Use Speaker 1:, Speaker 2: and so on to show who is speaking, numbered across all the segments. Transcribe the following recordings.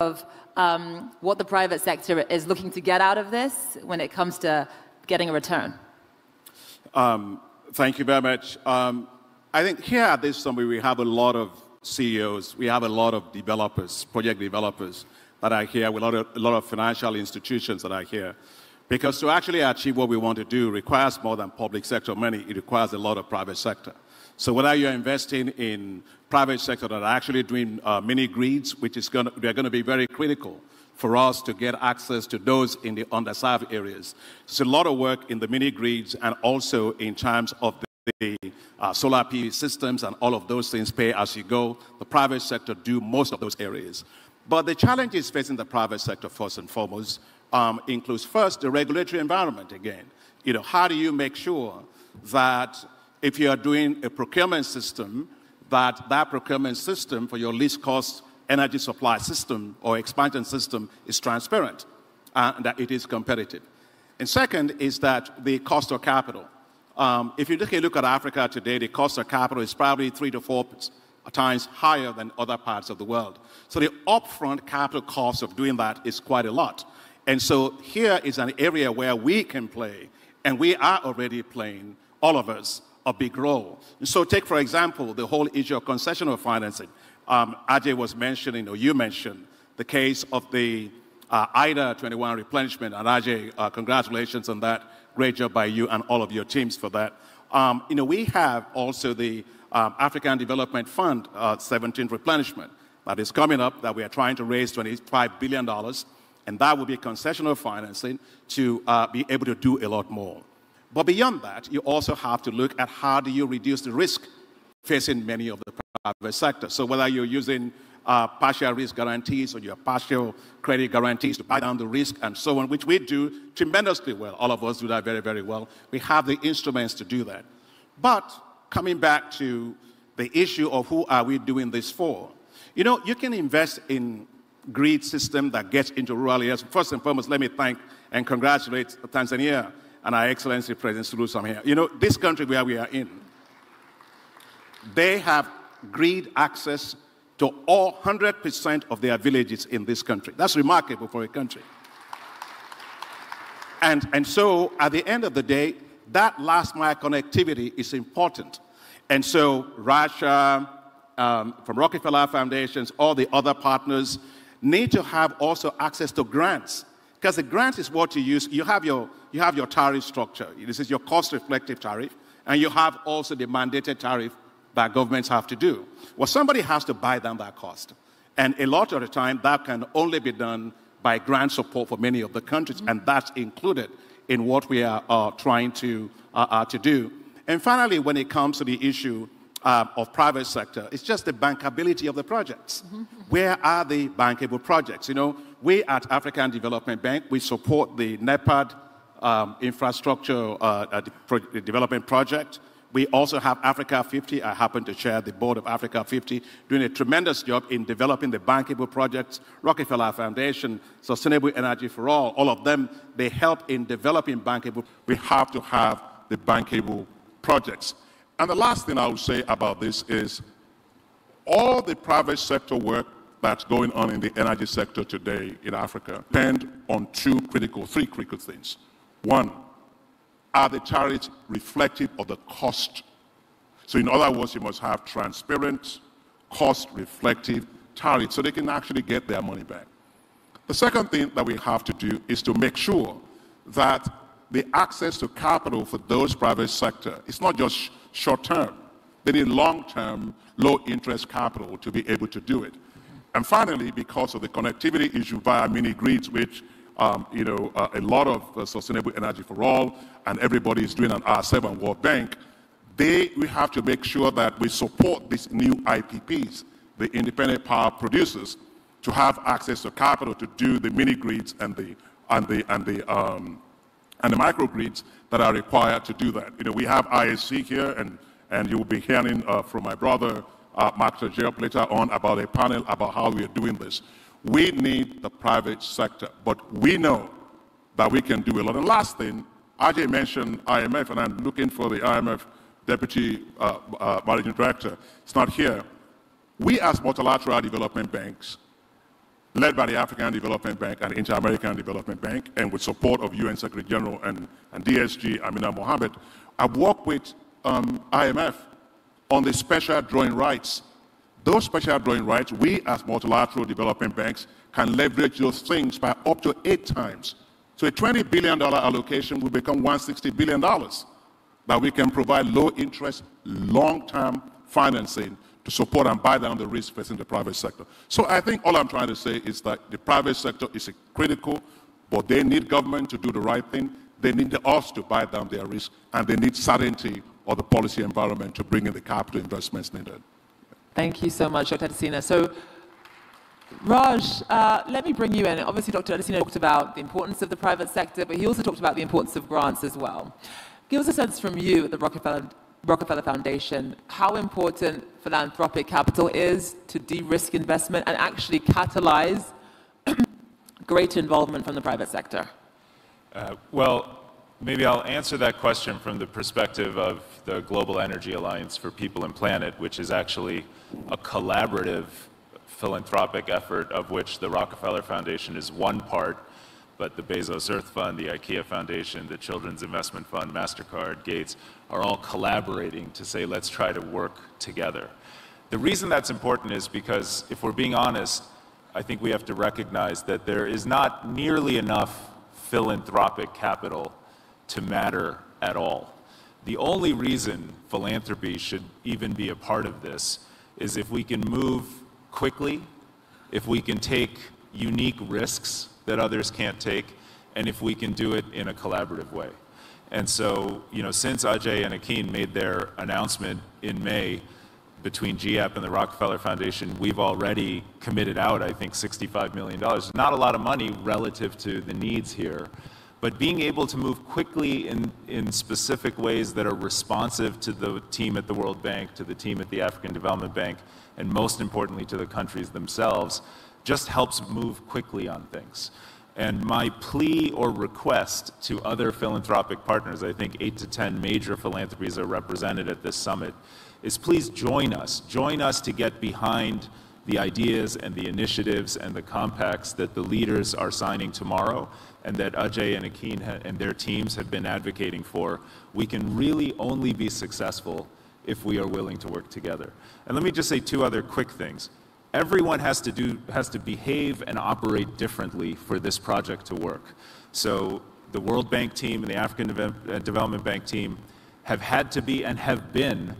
Speaker 1: of what the private sector is looking to get out of this when it comes to getting a return?
Speaker 2: Thank you very much. I think here at this summit we have a lot of CEOs, we have a lot of developers, project developers that are here, with a lot of financial institutions that are here. Because to actually achieve what we want to do requires more than public sector money, it requires a lot of private sector. So whether you're investing in private sector that are actually doing mini grids, which is they're going to be very critical for us to get access to those in the underserved areas. There's a lot of work in the mini grids and also in terms of the solar PV systems and all of those things, pay as you go. The private sector do most of those areas. But the challenges facing the private sector first and foremost includes first the regulatory environment again. You know, how do you make sure that if you are doing a procurement system, that procurement system for your least cost energy supply system or expansion system is transparent and that it is competitive. And second is that the cost of capital. If you look at Africa today, the cost of capital is probably 3 to 4 times higher than other parts of the world. So the upfront capital cost of doing that is quite a lot. And so here is an area where we can play, and we are already playing, all of us, a big role. And so take, for example, the whole issue of concessional financing. Ajay was mentioning, or you mentioned, the case of the IDA 21 replenishment. And Ajay, congratulations on that. Great job by you and all of your teams for that. You know, we have also the African Development Fund 17 replenishment that is coming up, that we are trying to raise $25 billion. And that will be concessional financing to be able to do a lot more. But beyond that, you also have to look at how do you reduce the risk facing many of the private sector. So whether you're using partial risk guarantees or your partial credit guarantees to buy down the risk and so on, which we do tremendously well. All of us do that very, very well. We have the instruments to do that. But coming back to the issue of who are we doing this for, you know, you can invest in grid system that gets into rural areas. First and foremost, let me thank and congratulate Tanzania and Our Excellency President Suluhu here. You know, this country where we are in, they have grid access to all 100% of their villages in this country. That's remarkable for a country. And so at the end of the day, that last mile connectivity is important. And so Russia, from Rockefeller Foundations, all the other partners need to have also access to grants. Because the grant is what you use. You have your tariff structure. This is your cost-reflective tariff. And you have also the mandated tariff that governments have to do. Well, somebody has to buy down that cost. And a lot of the time, that can only be done by grant support for many of the countries. And that's included in what we are trying to do. And finally, when it comes to the issue of private sector, it's just the bankability of the projects. Where are the bankable projects? You know, we at African Development Bank, we support the NEPAD infrastructure development project. We also have Africa 50. I happen to chair the board of Africa 50, doing a tremendous job in developing the bankable projects. Rockefeller Foundation, Sustainable Energy for all of them, they help in developing bankable.
Speaker 3: We have to have the bankable projects. And the last thing I would say about this is all the private sector work that's going on in the energy sector today in Africa depend on three critical things. One, are the tariffs reflective of the cost? So in other words, you must have transparent, cost-reflective tariffs so they can actually get their money back. The second thing that we have to do is to make sure that the access to capital for those private sector is not just short-term. They need long-term, low-interest capital to be able to do it. And finally, because of the connectivity issue via mini-grids, which you know, a lot of Sustainable Energy for All and everybody is doing on R7 World Bank, we have to make sure that we support these new IPPs, the independent power producers, to have access to capital to do the mini-grids and the microgrids that are required to do that. You know, we have ISC here, and you will be hearing from my brother, Mark Tajel, later on about a panel about how we are doing this. We need the private sector, but we know that we can do a lot. And last thing, Ajay mentioned IMF, and I'm looking for the IMF Deputy Managing Director. It's not here. We as multilateral development banks led by the African Development Bank and the Inter-American Development Bank, and with support of UN Secretary General and DSG Amina Mohammed, I've worked with IMF on the special drawing rights. Those special drawing rights, we as multilateral development banks can leverage those things by up to 8 times. So a $20 billion allocation will become $160 billion that we can provide low-interest, long-term financing to support and buy down the risk facing the private sector. So I think all I'm trying to say is that the private sector is critical, but they need government to do the right thing. They need us to buy down their risk, and they need certainty of the policy environment to bring in the capital investments needed.
Speaker 4: Thank you so much, Dr. Adesina. So, Raj, let me bring you in. Obviously, Dr. Adesina talked about the importance of the private sector, but he also talked about the importance of grants as well. Give us a sense from you at the Rockefeller Foundation how important philanthropic capital is to de-risk investment and actually catalyze greater involvement from the private sector.
Speaker 5: Well, maybe I'll answer that question from the perspective of the Global Energy Alliance for People and Planet, which is actually a collaborative philanthropic effort of which the Rockefeller Foundation is one part, but the Bezos Earth Fund, the IKEA Foundation, the Children's Investment Fund, MasterCard, Gates, are all collaborating to say, let's try to work together. The reason that's important is because, if we're being honest, I think we have to recognize that there is not nearly enough philanthropic capital to matter at all. The only reason philanthropy should even be a part of this is if we can move quickly, if we can take unique risks that others can't take, and if we can do it in a collaborative way. And so, since Ajay and Akin made their announcement in May between GEAP and the Rockefeller Foundation, we've already committed out, I think, $65 million. Not a lot of money relative to the needs here, but being able to move quickly in specific ways that are responsive to the team at the World Bank, to the team at the African Development Bank, and most importantly to the countries themselves, just helps move quickly on things. And my plea or request to other philanthropic partners, I think 8 to 10 major philanthropies are represented at this summit, is please join us. Join us to get behind the ideas and the initiatives and the compacts that the leaders are signing tomorrow and that Ajay and Akin and their teams have been advocating for. We can really only be successful if we are willing to work together. And let me just say 2 other quick things. Everyone has to behave and operate differently for this project to work. So the World Bank team and the African Development Bank team have had to be and have been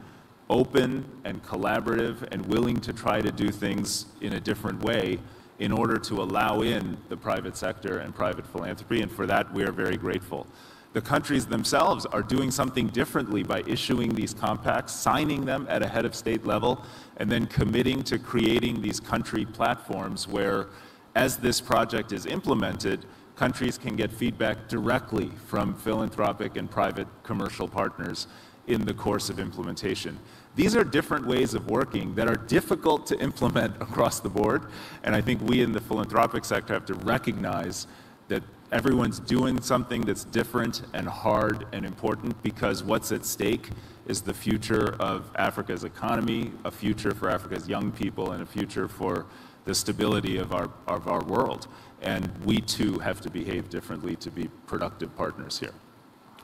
Speaker 5: open and collaborative and willing to try to do things in a different way in order to allow in the private sector and private philanthropy, and for that we are very grateful. The countries themselves are doing something differently by issuing these compacts, signing them at a head of state level, and then committing to creating these country platforms where, as this project is implemented, countries can get feedback directly from philanthropic and private commercial partners in the course of implementation. These are different ways of working that are difficult to implement across the board, and I think we in the philanthropic sector have to recognize that everyone's doing something that's different and hard and important, because what's at stake is the future of Africa's economy, a future for Africa's young people, and a future for the stability of our world. And we too have to behave differently to be productive partners here.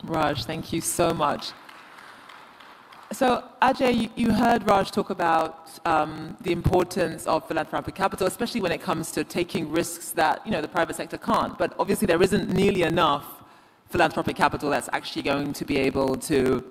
Speaker 4: Raj, thank you so much. So, Ajay, you heard Raj talk about the importance of philanthropic capital, especially when it comes to taking risks that the private sector can't. But obviously, there isn't nearly enough philanthropic capital that's actually going to be able to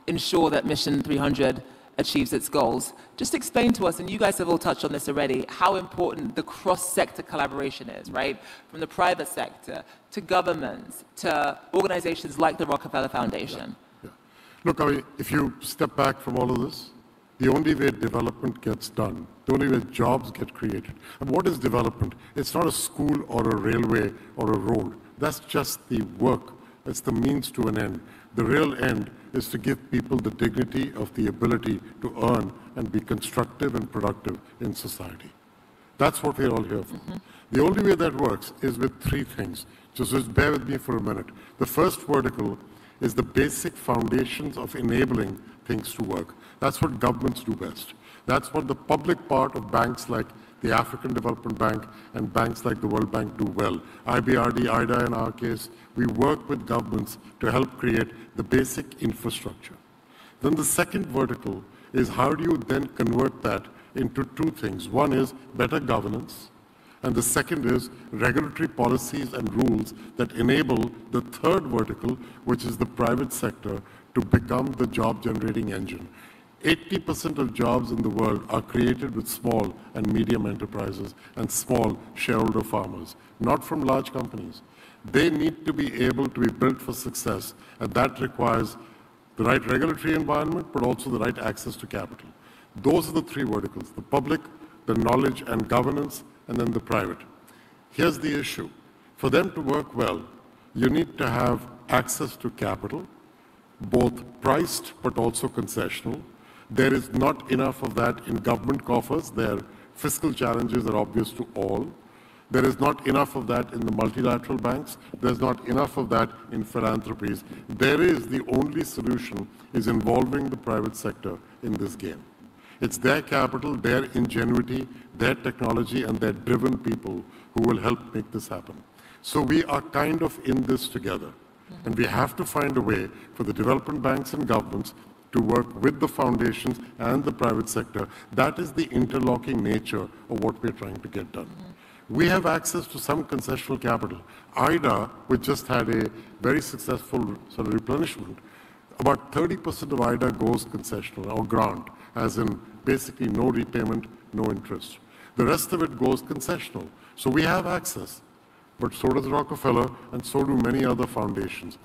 Speaker 4: ensure that Mission 300 achieves its goals. Just explain to us, and you guys have all touched on this already, how important the cross-sector collaboration is, right? From the private sector to governments to organizations like the Rockefeller Foundation.
Speaker 6: Look, if you step back from all of this, the only way development gets done, the only way jobs get created. And what is development? It's not a school or a railway or a road. That's just the work. It's the means to an end. The real end is to give people the dignity of the ability to earn and be constructive and productive in society. That's what we're all here for. Mm-hmm. The only way that works is with 3 things. Just bear with me for a minute. The first vertical is the basic foundations of enabling things to work. That's what governments do best. That's what the public part of banks like the African Development Bank, and banks like the World Bank do well. IBRD, IDA in our case, we work with governments to help create the basic infrastructure. Then the second vertical is how do you then convert that into two things. One is better governance, and the second is regulatory policies and rules that enable the third vertical, which is the private sector, to become the job-generating engine. 80% of jobs in the world are created with small and medium enterprises and small shareholder farmers, not from large companies. They need to be able to be built for success, and that requires the right regulatory environment, but also the right access to capital. Those are the three verticals: the public, the knowledge and governance, and then the private. Here's the issue. For them to work well, you need to have access to capital, both priced but also concessional. There is not enough of that in government coffers. Their fiscal challenges are obvious to all. There is not enough of that in the multilateral banks. There's not enough of that in philanthropies. There is the only solution is involving the private sector in this game. It's their capital, their ingenuity, their technology, and their driven people who will help make this happen. So we are kind of in this together. And we have to find a way for the development banks and governments to work with the foundations and the private sector. That is the interlocking nature of what we're trying to get done. We have access to some concessional capital. IDA, which just had a very successful sort of replenishment, about 30% of IDA goes concessional or grant, as in basically no repayment, no interest. The rest of it goes concessional. So we have access, but so does Rockefeller and so do many other foundations.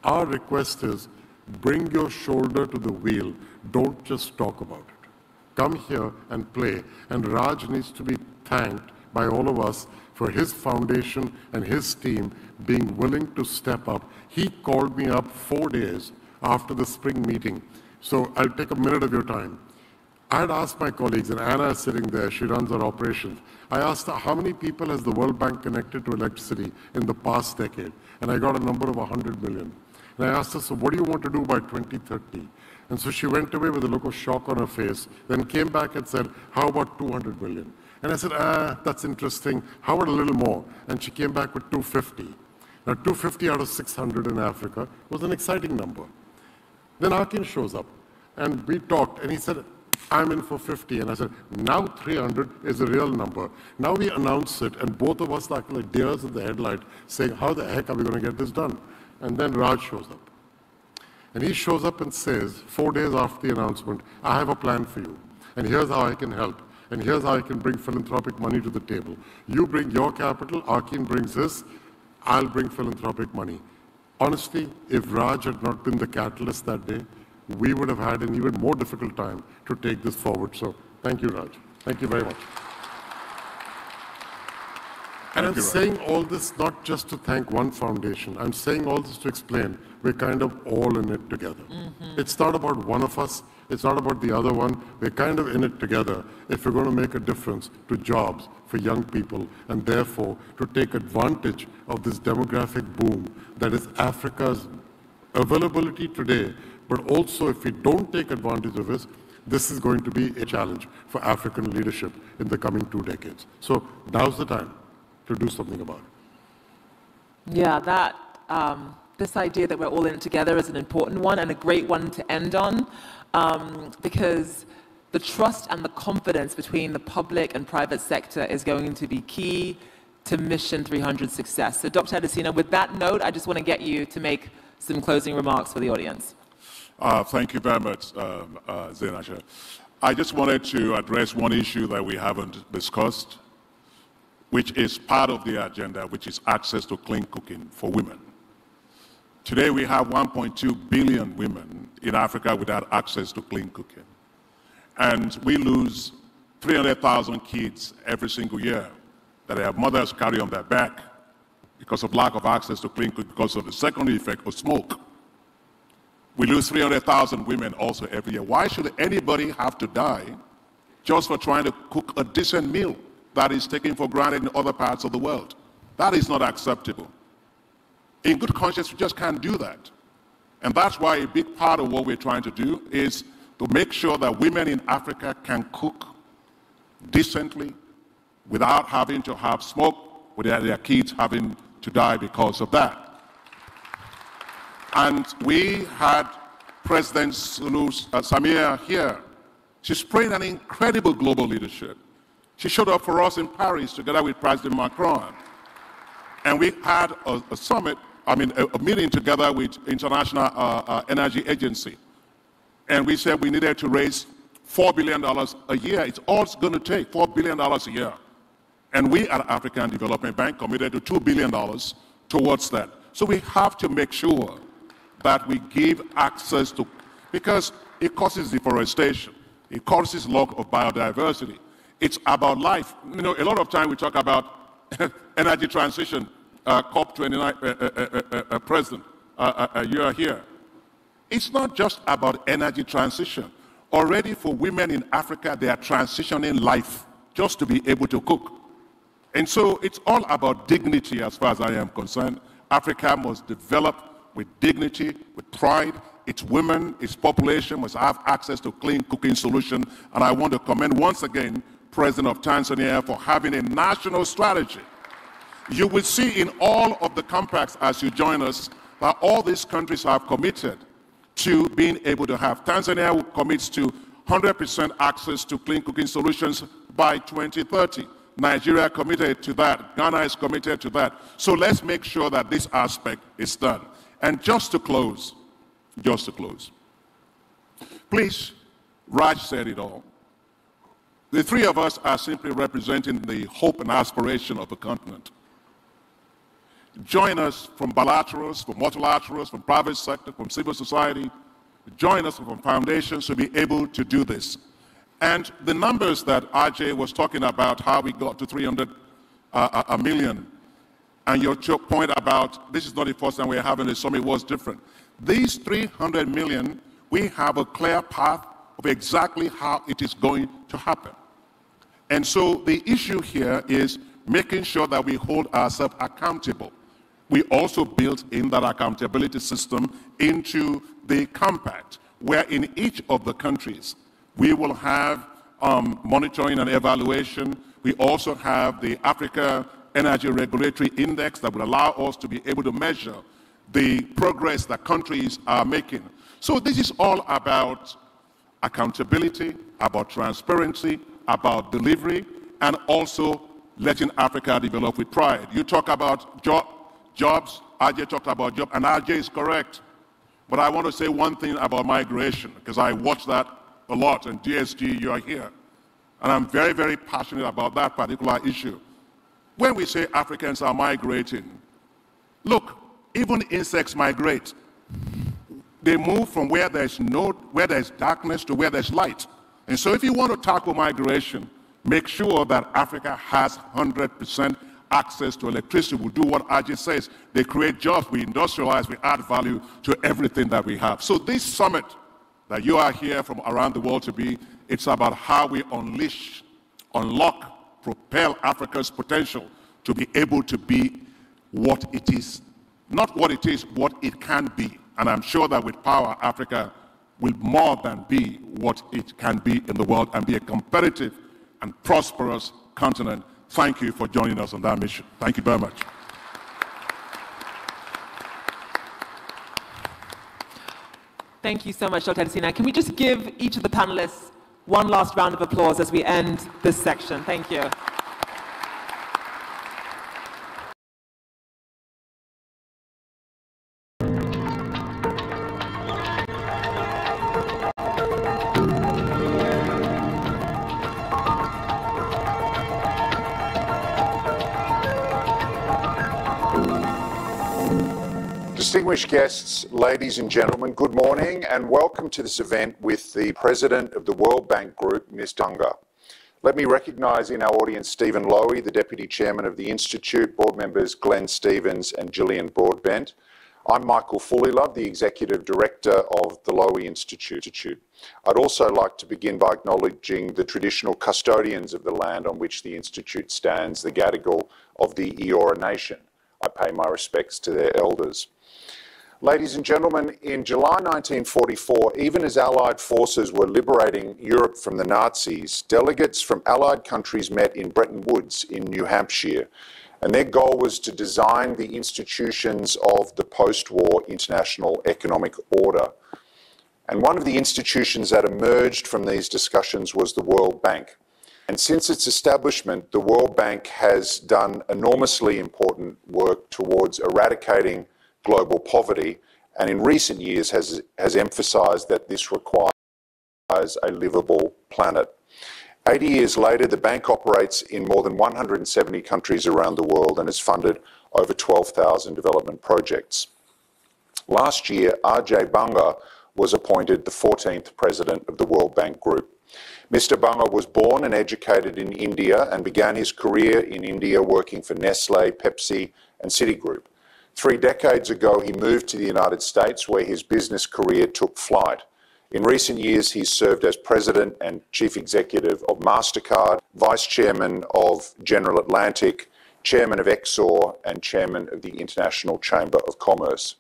Speaker 6: Our request is bring your shoulder to the wheel. Don't just talk about it. Come here and play. And Raj needs to be thanked by all of us for his foundation and his team being willing to step up. He called me up 4 days after the spring meeting. So I'll take a minute of your time. I had asked my colleagues, and Anna is sitting there, she runs our operations. I asked her, how many people has the World Bank connected to electricity in the past decade? And I got a number of 100 million. And I asked her, so what do you want to do by 2030? And so she went away with a look of shock on her face, then came back and said, how about 200 million? And I said, that's interesting. How about a little more? And she came back with 250. Now, 250 out of 600 in Africa was an exciting number. Then Akin shows up, and we talked, and he said, I'm in for 50. And I said, now 300 is a real number. Now we announce it, and both of us like deers in the headlight, saying, how the heck are we going to get this done? And then Raj shows up. And he shows up and says, 4 days after the announcement, I have a plan for you, and here's how I can help. And here's how I can bring philanthropic money to the table. You bring your capital, Akin brings his, I'll bring philanthropic money. Honestly, if Raj had not been the catalyst that day, we would have had an even more difficult time to take this forward. So thank you, Raj. Thank you very much. And I'm saying all this not just to thank one foundation. I'm saying all this to explain we're kind of all in it together. It's not about one of us. It's not about the other one. We're kind of in it together if we're going to make a difference to jobs for young people and therefore to take advantage of this demographic boom that is Africa's availability today. But also if we don't take advantage of this is going to be a challenge for African leadership in the coming 2 decades. So now's the time to do something about it.
Speaker 4: Yeah, this idea that we're all in it together is an important one and a great one to end on, because the trust and the confidence between the public and private sector is going to be key to Mission 300 success. So Dr. Adesina, with that note, I just want to get you to make some closing remarks for the audience.
Speaker 3: Thank you very much, Zainasha. I just wanted to address one issue that we haven't discussed, which is part of the agenda, which is access to clean cooking for women. Today we have 1.2 billion women in Africa without access to clean cooking. And we lose 300,000 kids every single year that their mothers carry on their back because of lack of access to clean cooking, because of the secondary effect of smoke. We lose 300,000 women also every year. Why should anybody have to die just for trying to cook a decent meal that is taken for granted in other parts of the world? That is not acceptable. In good conscience, we just can't do that. And that's why a big part of what we're trying to do is to make sure that women in Africa can cook decently, without having to have smoke, without their kids having to die because of that. And we had President Samia here. She's playing an incredible global leadership. She showed up for us in Paris together with President Macron. And we had a summit, a meeting together with International Energy Agency. And we said we needed to raise $4 billion a year. It's all it's going to take, $4 billion a year. And we at African Development Bank committed to $2 billion towards that. So we have to make sure that we give access to, because it causes deforestation. It causes loss of biodiversity. It's about life. You know, a lot of time we talk about energy transition, COP29 president, you are here. It's not just about energy transition. Already for women in Africa, they are transitioning life just to be able to cook. And so it's all about dignity as far as I am concerned. Africa must develop with dignity, with pride. Its women, its population must have access to clean cooking solutions. And I want to commend once again President of Tanzania for having a national strategy. You will see in all of the compacts as you join us that all these countries have committed to being able to have. Tanzania commits to 100% access to clean cooking solutions by 2030. Nigeria committed to that. Ghana is committed to that. So let's make sure that this aspect is done. And just to close, please, Raj said it all. The three of us are simply representing the hope and aspiration of the continent. Join us from bilaterals, from multilaterals, from private sector, from civil society. Join us from foundations to be able to do this. And the numbers that Ajay was talking about, how we got to 300 million, and your point about this is not the first time we're having a summit was different. These 300 million, we have a clear path of exactly how it is going to happen. And so the issue here is making sure that we hold ourselves accountable. We also built in that accountability system into the compact, where in each of the countries, we will have monitoring and evaluation. We also have the Africa Energy Regulatory Index that will allow us to be able to measure the progress that countries are making. So this is all about accountability, about transparency, about delivery, and also letting Africa develop with pride. You talk about jobs, Ajay talked about jobs, and Ajay is correct. But I want to say one thing about migration, because I watch that a lot, and DSG, you are here. And I'm very, very passionate about that particular issue. When we say Africans are migrating, look, even insects migrate. They move from where there's darkness to where there's light. And so if you want to tackle migration, make sure that Africa has 100% access to electricity. We'll do what Ajay says. They create jobs, we industrialize, we add value to everything that we have. So this summit that you are here from around the world to be, it's about how we unleash, unlock, propel Africa's potential to be able to be what it is. Not what it is, what it can be. And I'm sure that with power, Africa will more than be what it can be in the world and be a competitive and prosperous continent. Thank you for joining us on that mission. Thank you very much.
Speaker 4: Thank you so much, Dr. Adesina. Can we just give each of the panelists one last round of applause as we end this section? Thank you.
Speaker 7: Distinguished guests, ladies and gentlemen, good morning and welcome to this event with the President of the World Bank Group, Ms. Dunga. Let me recognise in our audience Stephen Lowy, the Deputy Chairman of the Institute, board members Glenn Stevens and Gillian Broadbent. I'm Michael Fullilove, the Executive Director of the Lowy Institute. I'd also like to begin by acknowledging the traditional custodians of the land on which the Institute stands, the Gadigal of the Eora Nation. I pay my respects to their elders. Ladies and gentlemen, in July 1944, even as Allied forces were liberating Europe from the Nazis, delegates from Allied countries met in Bretton Woods in New Hampshire, and their goal was to design the institutions of the post-war international economic order. And one of the institutions that emerged from these discussions was the World Bank. And since its establishment, the World Bank has done enormously important work towards eradicating global poverty, and in recent years has emphasised that this requires a livable planet. 80 years later, the bank operates in more than 170 countries around the world and has funded over 12,000 development projects. Last year, Ajay Banga was appointed the 14th president of the World Bank Group. Mr. Banga was born and educated in India and began his career in India working for Nestle, Pepsi, and Citigroup. 3 decades ago, he moved to the United States, where his business career took flight. In recent years, he's served as president and chief executive of MasterCard, vice chairman of General Atlantic, chairman of Exor, and chairman of the International Chamber of Commerce.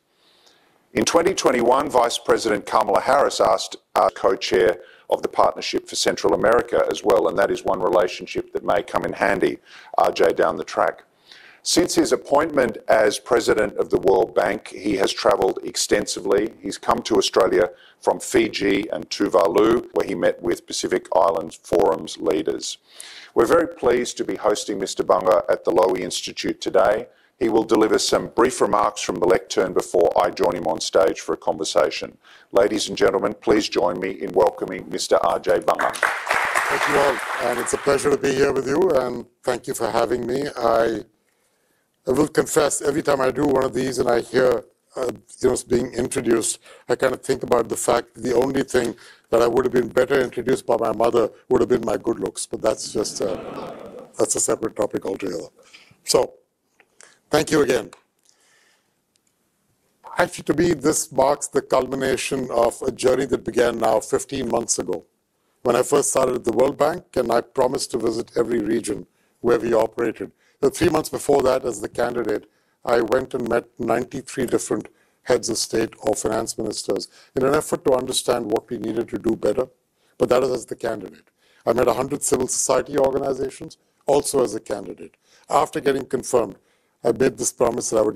Speaker 7: In 2021, Vice President Kamala Harris asked our co-chair of the Partnership for Central America as well, and that is one relationship that may come in handy, RJ, down the track. Since his appointment as president of the World Bank, he has travelled extensively. He's come to Australia from Fiji and Tuvalu, where he met with Pacific Islands Forum's leaders. We're very pleased to be hosting Mr. Banga at the Lowy Institute today. He will deliver some brief remarks from the lectern before I join him on stage for a conversation. Ladies and gentlemen, please join me in welcoming Mr. Ajay Banga.
Speaker 6: Thank you all, and it's a pleasure to be here with you, and thank you for having me. I will confess, every time I do one of these and I hear it's being introduced, I kind of think about the fact that the only thing that I would have been better introduced by my mother would have been my good looks, but that's just that's a separate topic altogether. So, thank you again. Actually, to me, this marks the culmination of a journey that began now 15 months ago, when I first started at the World Bank, and I promised to visit every region where we operated. So 3 months before that, as the candidate, I went and met 93 different heads of state or finance ministers in an effort to understand what we needed to do better, but that is as the candidate. I met 100 civil society organizations, also as a candidate. After getting confirmed, I made this promise that I would